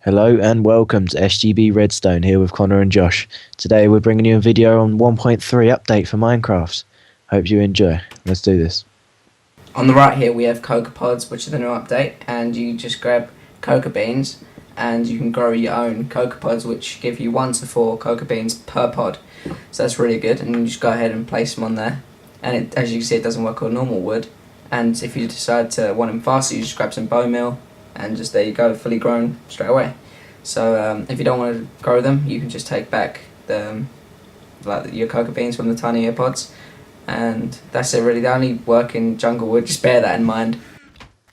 Hello and welcome to SGB Redstone here with Connor and Josh. Today we're bringing you a video on 1.3 update for Minecraft. Hope you enjoy. Let's do this. On the right here we have cocoa pods, which are the new update, and you just grab cocoa beans and you can grow your own cocoa pods, which give you 1 to 4 cocoa beans per pod. So that's really good, and you just go ahead and place them on there. And as you can see, it doesn't work on normal wood. And if you decide to want them faster, you just grab some bone meal and just there you go, fully grown straight away. So if you don't want to grow them, you can just take back your cocoa beans from the tiny ear pods, and that's it really. They only work in jungle wood, just bear that in mind.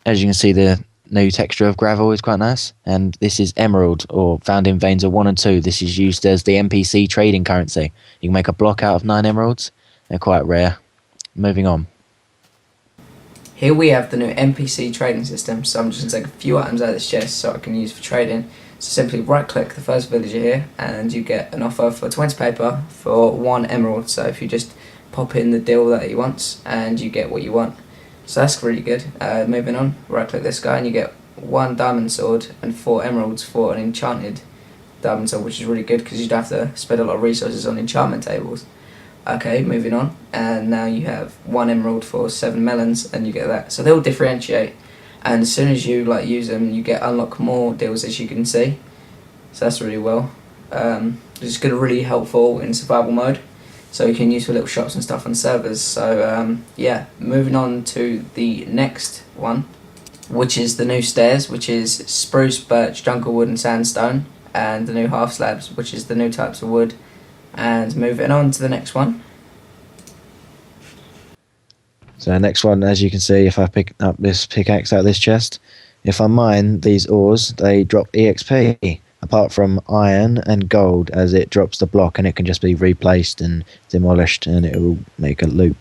As you can see, the new texture of gravel is quite nice, and this is emerald, or found in veins of 1 and 2. This is used as the NPC trading currency. You can make a block out of 9 emeralds. They're quite rare. Moving on. Here we have the new NPC trading system, so I'm just going to take a few items out of this chest so I can use for trading. So simply right click the first villager here and you get an offer for 20 paper for 1 emerald. So if you just pop in the deal that he wants and you get what you want. So that's really good. Moving on, right click this guy and you get 1 diamond sword and 4 emeralds for an enchanted diamond sword, which is really good because you don't have to spend a lot of resources on enchantment tables. Okay, moving on, and now you have 1 emerald for 7 melons and you get that. So they'll differentiate, and as soon as you use them you get unlock more deals, as you can see. So that's really well. It's going to really helpful in survival mode, so you can use for little shops and stuff on servers. So yeah, moving on to the next one, which is the new stairs, which is spruce, birch, jungle wood and sandstone, and the new half slabs, which is the new types of wood. And moving on to the next one. So next one, as you can see, if I pick up this pickaxe out of this chest, if I mine these ores, they drop EXP, apart from iron and gold, as it drops the block and it can just be replaced and demolished and it will make a loop.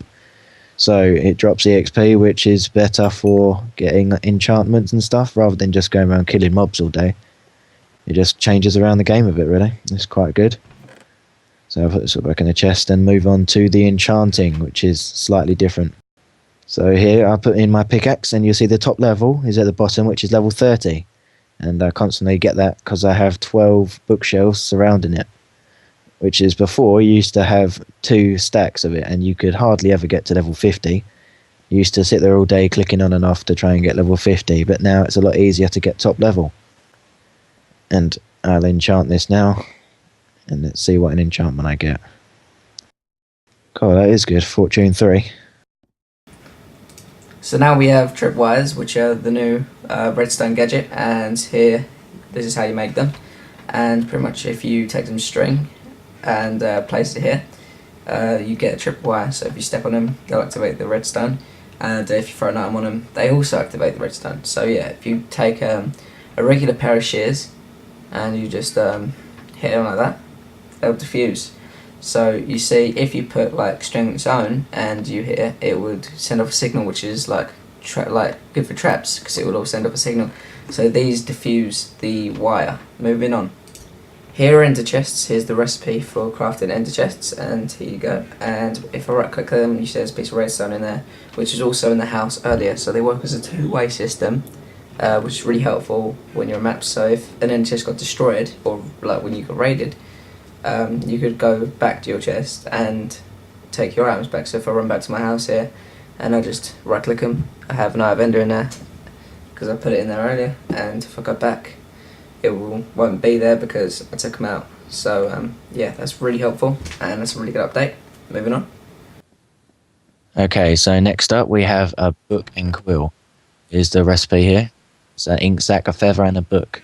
So it drops EXP, which is better for getting enchantments and stuff, rather than just going around killing mobs all day. It just changes around the game a bit, really. It's quite good. So I'll put this back in the chest and move on to the enchanting, which is slightly different. So here I put in my pickaxe and you'll see the top level is at the bottom, which is level 30. And I constantly get that because I have 12 bookshelves surrounding it. Which is before you used to have 2 stacks of it and you could hardly ever get to level 50. You used to sit there all day clicking on and off to try and get level 50, but now it's a lot easier to get top level. And I'll enchant this now. And let's see what an enchantment I get. God, that is good. Fortune 3. So now we have tripwires, which are the new redstone gadget, and here, this is how you make them. And pretty much if you take some string and place it here, you get a tripwire. So if you step on them, they'll activate the redstone. And if you throw an item on them, they also activate the redstone. So yeah, if you take a regular pair of shears and you just hit them like that, they'll diffuse. So you see, if you put string on its own and you hit it, it would send off a signal, which is good for traps because it will all send off a signal. So these diffuse the wire. Moving on. Here are ender chests. Here's the recipe for crafting ender chests, and here you go. And if I right click them, you see there's a piece of redstone in there, which is also in the house earlier. So they work as a 2-way system, which is really helpful when you're on maps. So if an ender chest got destroyed, or when you got raided, you could go back to your chest and take your items back. So if I run back to my house here and I just right click them, I have an Eye of Ender in there because I put it in there earlier, and if I go back it won't be there because I took them out. So yeah, that's really helpful and that's a really good update. Moving on. Okay, so next up we have a book and quill. Here's the recipe here. It's an ink sac, a feather and a book.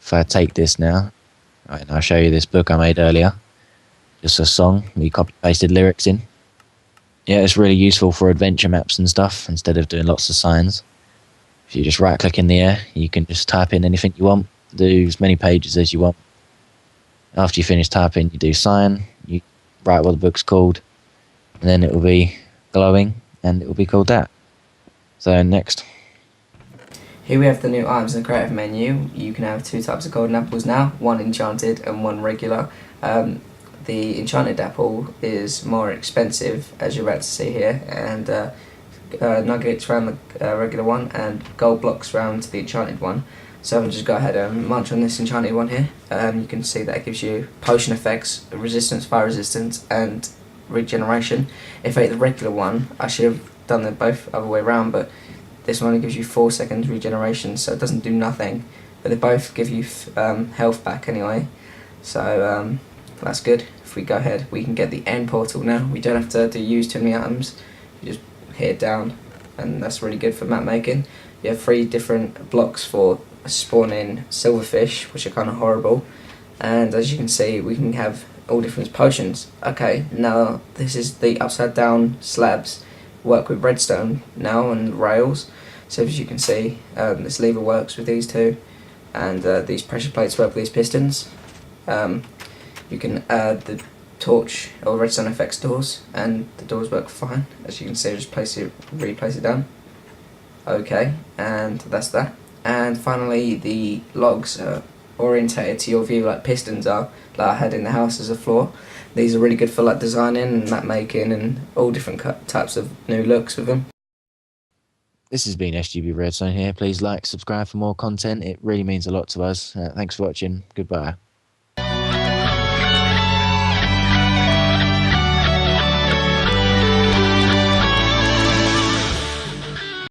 If I take this now, right, and I'll show you this book I made earlier. Just a song, we copy pasted lyrics in. Yeah, it's really useful for adventure maps and stuff instead of doing lots of signs. If you just right click in the air, you can just type in anything you want, do as many pages as you want. After you finish typing, you do sign, you write what the book's called, and then it will be glowing and it will be called that. So next. Here we have the new items in the creative menu. You can have 2 types of golden apples now, 1 enchanted and 1 regular. The enchanted apple is more expensive, as you're about to see here, and nuggets around the regular one and gold blocks around the enchanted one. So I'll just go ahead and munch on this enchanted one here. You can see that it gives you potion effects, resistance, fire resistance, and regeneration. If I ate the regular one, I should have done them both other way around, but this one only gives you 4 seconds regeneration, so it doesn't do nothing. But they both give you health back anyway, so that's good. If we go ahead, we can get the end portal now. We don't have to use too many items. You just hit it down, and that's really good for map making. You have 3 different blocks for spawning silverfish, which are kind of horrible, and as you can see, we can have all different potions. Okay, now this is the upside down slabs. Work with redstone now and rails. So as you can see, this lever works with these two, and these pressure plates work with these pistons. You can add the torch or redstone effects doors, and the doors work fine. As you can see, just replace it down. Okay, and that's that. And finally, the logs are orientated to your view like pistons are, like I had in the house as a floor. These are really good for like designing and map making and all different types of new looks with them. This has been SGB Redstone here. Please like, subscribe for more content. It really means a lot to us. Thanks for watching. Goodbye.